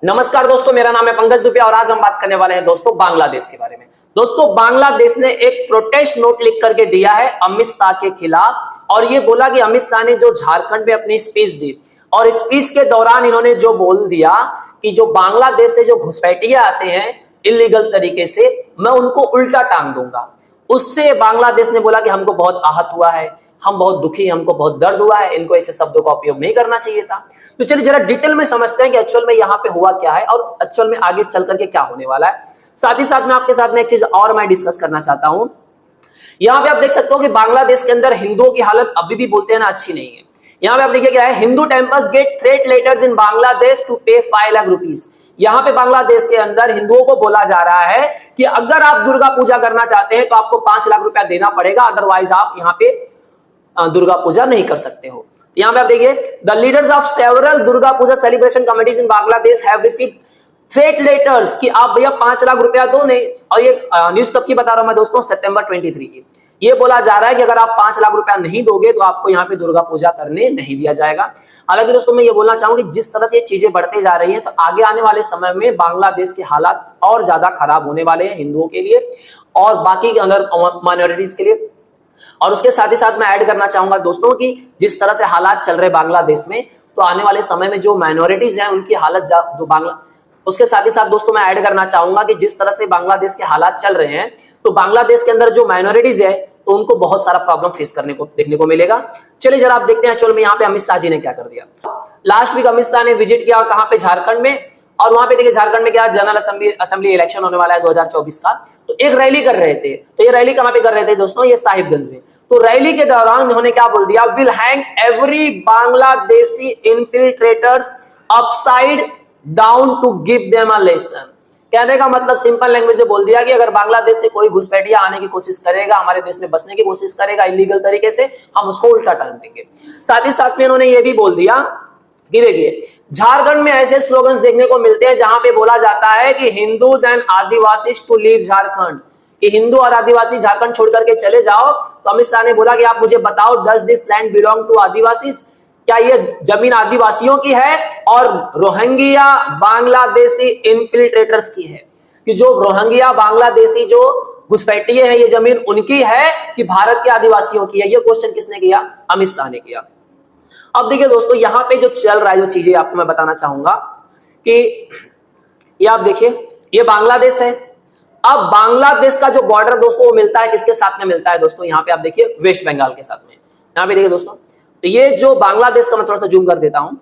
नमस्कार दोस्तों, मेरा नाम है पंकज दुबे और आज हम बात करने वाले हैं दोस्तों बांग्लादेश के बारे में। दोस्तों, बांग्लादेश ने एक प्रोटेस्ट नोट लिख करके दिया है अमित शाह के खिलाफ और ये बोला कि अमित शाह ने जो झारखंड में अपनी स्पीच दी और स्पीच के दौरान इन्होंने जो बोल दिया कि जो बांग्लादेश से जो घुसपैठिए आते हैं इलीगल तरीके से, मैं उनको उल्टा टांग दूंगा। उससे बांग्लादेश ने बोला कि हमको बहुत आहत हुआ है, हम बहुत दुखी, हमको बहुत दर्द हुआ है, इनको ऐसे शब्दों का उपयोग नहीं करना चाहिए था। तो चलिए जरा डिटेल में समझते हैं कि एक्चुअल में यहाँ पे हुआ क्या है और एक्चुअल में आगे चल करके क्या होने वाला है। साथ ही साथ में आपके साथ में एक चीज और मैं डिस्कस करना चाहता हूं। यहाँ पे आप देख सकते हो कि बांग्लादेश के अंदर हिंदुओं की हालत अभी भी बोलते हैं ना अच्छी नहीं है। यहाँ पे आप देखिए क्या है, Hindu temples get threat letters in Bangladesh to pay 5 lakh rupees. यहाँ पे बांग्लादेश के अंदर हिंदुओं को बोला जा रहा है कि अगर आप दुर्गा पूजा करना चाहते हैं तो आपको 5 लाख रुपया देना पड़ेगा, अदरवाइज आप यहाँ पे दुर्गा पूजा नहीं कर सकते हो। यहां पे आप देखिए, the leaders of several Durga Puja celebration committees in Bangladesh have received threat letters कि आप भैया 5 लाख रुपया दो नहीं। और ये न्यूज कब की बता रहा हूं मैं दोस्तों, सितंबर 23 की। ये बोला जा रहा है कि अगर आप 5 लाख रुपया नहीं दोगे तो आपको यहाँ पे दुर्गा पूजा करने नहीं दिया जाएगा। हालांकि दोस्तों मैं ये बोलना चाहूंगी, जिस तरह से ये चीजें बढ़ते जा रही है तो आगे आने वाले समय में बांग्लादेश के हालात और ज्यादा खराब होने वाले हैं हिंदुओं के लिए और बाकी के अंदर माइनॉरिटीज के लिए। और उसके साथ ही साथ मैं ऐड करना चाहूंगा दोस्तों कि जिस तरह से हालात चल रहे बांग्लादेश में, तो आने वाले समय में जो माइनॉरिटीज हैं उनकी हालत जो उसके साथ ही साथ दोस्तों मैं ऐड करना चाहूंगा कि जिस तरह से बांग्लादेश के हालात चल रहे हैं तो बांग्लादेश के अंदर जो माइनॉरिटीज है तो उनको बहुत सारा प्रॉब्लम फेस करने को देखने को मिलेगा। चलिए जरा आप देखते हैं चलो में यहाँ पे अमित शाह जी ने क्या कर दिया। लास्ट वीक अमित शाह ने विजिट किया कहां पे, झारखंड में। और वहां पे देखिए झारखंड में क्या जनरल असेंबली इलेक्शन होने वाला है 2024 का, तो एक रैली कर रहे थे। तो ये रैली कहां पे कर रहे थे दोस्तों, ये साहिबगंज में। तो रैली के दौरान उन्होंने क्या बोल दिया, will hang every Bangladeshi infiltrators upside down to give them a lesson. कहने का मतलब सिंपल लैंग्वेज से बोल दिया कि अगर बांग्लादेश से कोई घुसपैठिया आने की कोशिश करेगा, हमारे देश में बसने की कोशिश करेगा इलीगल तरीके से, हम उसको उल्टा टांग देंगे। साथ ही साथ में उन्होंने ये भी बोल दिया कि देखिए झारखंड में ऐसे स्लोगन्स देखने को मिलते हैं जहां पे बोला जाता है कि Hindus and Adivasi to leave Jharkhand, कि हिंदू और आदिवासी झारखंड छोड़ करके चले जाओ। तो अमित शाह ने बोला कि आप मुझे बताओ, does this land belong to Adivasi, क्या ये जमीन आदिवासियों की है और रोहिंग्या बांग्लादेशी इन्फिल्ट्रेटर्स की है, कि जो रोहिंग्या बांग्लादेशी जो घुसपैठिए हैं ये जमीन उनकी है कि भारत के आदिवासियों की है। ये क्वेश्चन किसने किया, अमित शाह ने किया। अब देखिए दोस्तों यहाँ पे जो चल रहा है, जो चीजें आपको मैं बताना चाहूंगा कि ये आप देखिए, ये बांग्लादेश है। अब बांग्लादेश का जो बॉर्डर दोस्तों वो मिलता है किसके साथ में मिलता है दोस्तों, यहाँ पे आप देखिए वेस्ट बंगाल के साथ में। यहाँ पे देखिए दोस्तों, तो ये जो बांग्लादेश का मैं थोड़ा सा जूम कर देता हूं,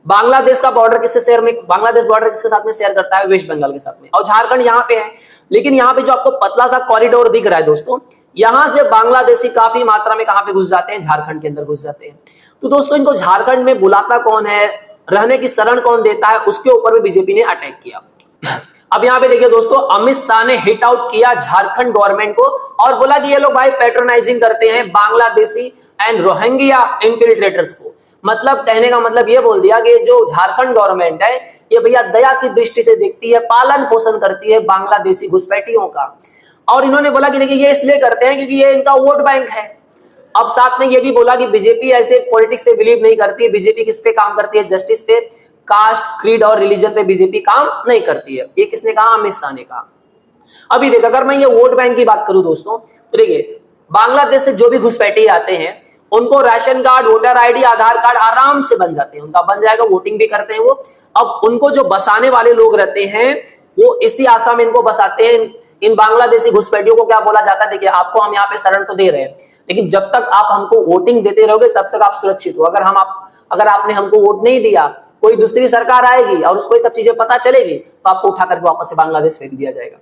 बांग्लादेश का बॉर्डर किससे शेयर में, बांग्लादेश बॉर्डर किसके साथ में शेयर करता है, वेस्ट बंगाल के साथ में। और झारखंड यहाँ पे है, लेकिन यहाँ पे जो आपको पतला सा कॉरिडोर दिख रहा है दोस्तों, यहां से बांग्लादेशी काफी मात्रा में कहां पे घुस जाते हैं, झारखंड के अंदर घुस जाते हैं। तो दोस्तों इनको झारखंड में बुलाता कौन है, रहने की शरण कौन देता है, उसके ऊपर भी बीजेपी ने अटैक किया। अब यहाँ पे देखिए दोस्तों, अमित शाह ने हिट आउट किया झारखंड गवर्नमेंट को और बोला कि ये लोग भाई पैट्रोनाइजिंग करते हैं बांग्लादेशी एंड रोहिंग्या इन्फिल्ट्रेटर्स को। मतलब कहने का मतलब ये बोल दिया कि जो झारखंड गवर्नमेंट है ये भैया दया की दृष्टि से देखती है, पालन पोषण करती है बांग्लादेशी घुसपैठियों का। और इन्होंने बोला कि देखिए ये इसलिए करते हैं क्योंकि ये इनका वोट बैंक है। अब साथ में ये भी बोला कि बीजेपी ऐसे पॉलिटिक्स पे बिलीव नहीं करती है, बीजेपी किस पे काम करती है, जस्टिस पे, कास्ट, क्रीड और रिलीजन पे बीजेपी काम नहीं करती है। ये किसने कहा, अमित शाह ने कहा। अभी देख, अगर मैं ये वोट बैंक की बात करूं दोस्तों, तो देखिए बांग्लादेश से जो भी घुसपैठिए आते हैं उनको राशन कार्ड, वोटर आईडी, आधार कार्ड आराम से बन जाते हैं, उनका बन जाएगा, वोटिंग भी करते हैं वो। अब उनको जो बसाने वाले लोग रहते हैं वो इसी आशा में इनको बसाते हैं। इन बांग्लादेशी घुसपैठियों को क्या बोला जाता है, देखिए आपको हम यहाँ पे शरण तो दे रहे हैं, लेकिन जब तक आप हमको वोटिंग देते रहोगे तब तक आप सुरक्षित हो। अगर आपने हमको वोट नहीं दिया, कोई दूसरी सरकार आएगी और उसको ये सब चीजें पता चलेगी तो आपको उठा करके वापस से बांग्लादेश फेंक दिया जाएगा।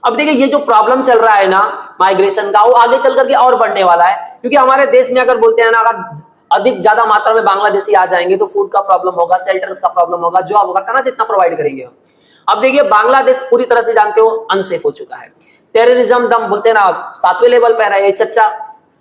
अब देखिए ये जो प्रॉब्लम चल रहा है ना माइग्रेशन का, वो आगे चल करके और बढ़ने वाला है, क्योंकि हमारे देश में अगर बोलते हैं ना, अगर अधिक ज्यादा मात्रा में बांग्लादेशी आ जाएंगे तो फूड का प्रॉब्लम होगा, शेल्टर्स का प्रॉब्लम होगा, जॉब होगा, कहां से इतना प्रोवाइड करेंगे हम। अब देखिए बांग्लादेश पूरी तरह से जानते हो अनसेफ हो चुका है, टेररिज्म दम बोलते हैं ना 7वें लेवल पर है। चर्चा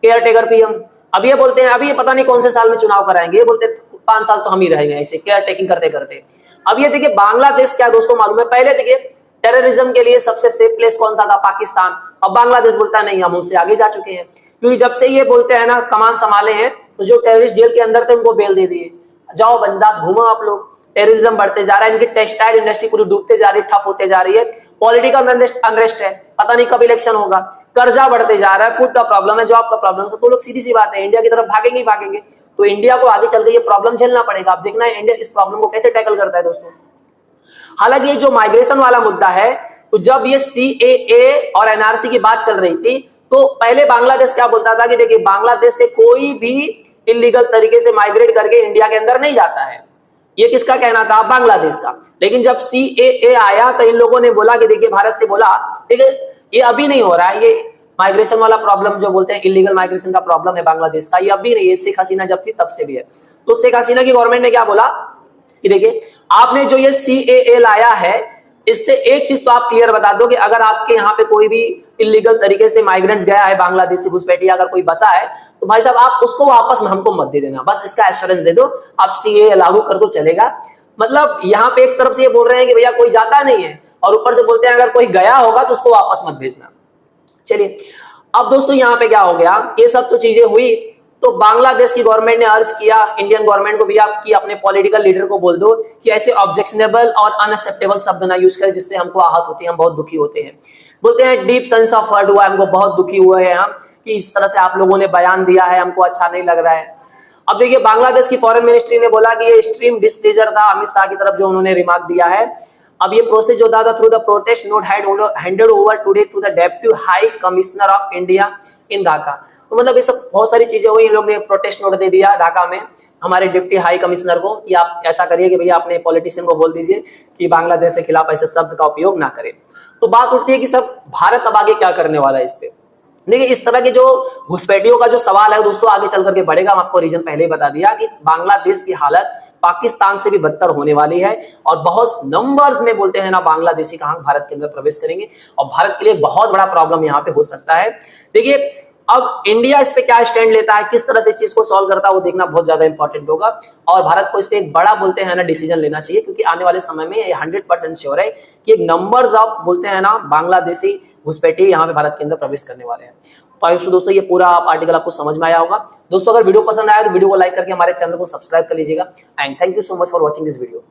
केयर टेकर पीएम, अब ये बोलते हैं अभी ये पता नहीं कौन से साल में चुनाव कराएंगे, ये बोलते हैं 5 साल तो हम ही रहेंगे ऐसे केयर टेकिंग करते करते। अब ये देखिए बांग्लादेश क्या दोस्तों मालूम है, पहले देखिए टेररिज्म के लिए सबसे सेफ प्लेस कौन सा था, पाकिस्तान। अब बांग्लादेश बोलता है नहीं, हम उनसे आगे जा चुके हैं, क्योंकि जब से ये बोलते हैं ना कमान संभाले हैं तो जो टेररिस्ट जेल के अंदर थे उनको बेल दे दिए, जाओ बिंदास घूमो आप लोग। टेररिज्म बढ़ते जा रहा है, इनकी टेक्सटाइल इंडस्ट्री पूरी डूबते जा रही है, ठप होते जा रही है, पॉलिटिकल अनरेस्ट है, पता नहीं कब इलेक्शन होगा, कर्जा बढ़ते जा रहा है, फूड का प्रॉब्लम है, जॉब का प्रॉब्लम है, तो लोग सीधी सी बात है इंडिया की तरफ भागेंगे ही भागेंगे। तो इंडिया को आगे चल के ये प्रॉब्लम झेलना पड़ेगा। आप देखना है इंडिया इस प्रॉब्लम को कैसे टैकल करता है दोस्तों। हालांकि ये जो माइग्रेशन वाला मुद्दा है, तो जब ये CAA और NRC की बात चल रही थी, तो पहले बांग्लादेश क्या बोलता था कि देखिए बांग्लादेश से कोई भी इलीगल तरीके से माइग्रेट करके इंडिया के अंदर नहीं जाता है। ये किसका कहना था? बांग्लादेश का। लेकिन जब CAA आया तो इन लोगों ने बोला कि देखिए, भारत से बोला देखिए ये अभी नहीं हो रहा है, ये माइग्रेशन वाला प्रॉब्लम जो बोलते हैं इलीगल माइग्रेशन का प्रॉब्लम है बांग्लादेश का, ये अभी नहीं है, शेख हसीना जब थी तब से भी है। तो शेख हसीना की गवर्नमेंट ने क्या बोला कि देखिए आपने जो ये CAA लाया है, इससे एक चीज तो आप क्लियर बता दो कि अगर आपके यहाँ पे कोई भी इलीगल तरीके से माइग्रेंट्स गया है, बांग्लादेशी घुसपैठिया अगर कोई बसा है, तो भाई साहब आप उसको वापस हमको मत दे देना, बस इसका एश्योरेंस दे दो, आप CAA लागू कर दो चलेगा। मतलब यहाँ पे एक तरफ से ये बोल रहे हैं कि भैया कोई जाता नहीं है, और ऊपर से बोलते हैं अगर कोई गया होगा तो उसको वापस मत भेजना। चलिए अब दोस्तों यहाँ पे क्या हो गया, ये सब तो चीजें हुई, तो बांग्लादेश की गवर्नमेंट ने अर्ज किया इंडियन गवर्नमेंट को भी, आप कि अपने पॉलिटिकल लीडर को बोल दो कि ऐसे ऑब्जेक्शनेबल और अनएक्सेप्टेबल शब्द ना यूज करें जिससे हमको आहत होती है, हम बहुत दुखी होते हैं। बोलते हैं डीप सेंस ऑफ हर्ट हुआ है, हमको बहुत दुखी हुए हैं हम कि इस तरह से आप लोगों ने बयान दिया है, हमको अच्छा नहीं लग रहा है। अब देखिए बांग्लादेश की फॉरेन मिनिस्ट्री ने बोला कि ये एक्सट्रीम डिस्प्लेजर था अमित शाह की तरफ जो उन्होंने रिमार्क दिया है। अब ये प्रोसेस जो था through the protest note handed over today to the deputy high commissioner of India in Dhaka. तो मतलब ये सब बहुत सारी चीजें हुई, इन लोग ने प्रोटेस्ट नोट दे दिया ढाका में हमारे डिप्टी हाई कमिश्नर को कि आप ऐसा करिए कि भैया अपने पॉलिटिशियन को बोल दीजिए कि बांग्लादेश के खिलाफ ऐसे शब्द का उपयोग ना करें। तो बात उठती है कि सब भारत अब आगे क्या करने वाला है इस पे। देखिए इस तरह के जो घुसपैठियों का जो सवाल है दोस्तों आगे चल करके बढ़ेगा। हम आपको रीजन पहले ही बता दिया कि बांग्लादेश की हालत पाकिस्तान से भी बदतर होने वाली है, और बहुत नंबर्स में बोलते हैं ना बांग्लादेशी कहां भारत के अंदर प्रवेश करेंगे, और भारत के लिए बहुत बड़ा प्रॉब्लम यहाँ पे हो सकता है। देखिए अब इंडिया इस पे क्या स्टैंड लेता है, किस तरह से इस चीज को सॉल्व करता है, वो देखना बहुत ज्यादा इंपॉर्टेंट होगा, और भारत को इस पे एक बड़ा बोलते हैं ना डिसीजन लेना चाहिए, क्योंकि आने वाले समय में ये 100% श्योर है कि एक नंबर्स ऑफ बोलते हैं ना बांग्लादेशी घुसपैठिए यहाँ पे भारत के अंदर प्रवेश करने वाले हैं। तो दोस्तों ये पूरा आर्टिकल आपको समझ में आया होगा। दोस्तों अगर वीडियो पसंद आया तो वीडियो को लाइक करके हमारे चैनल को सब्सक्राइब कर लीजिएगा, and thank you so much for watching this video.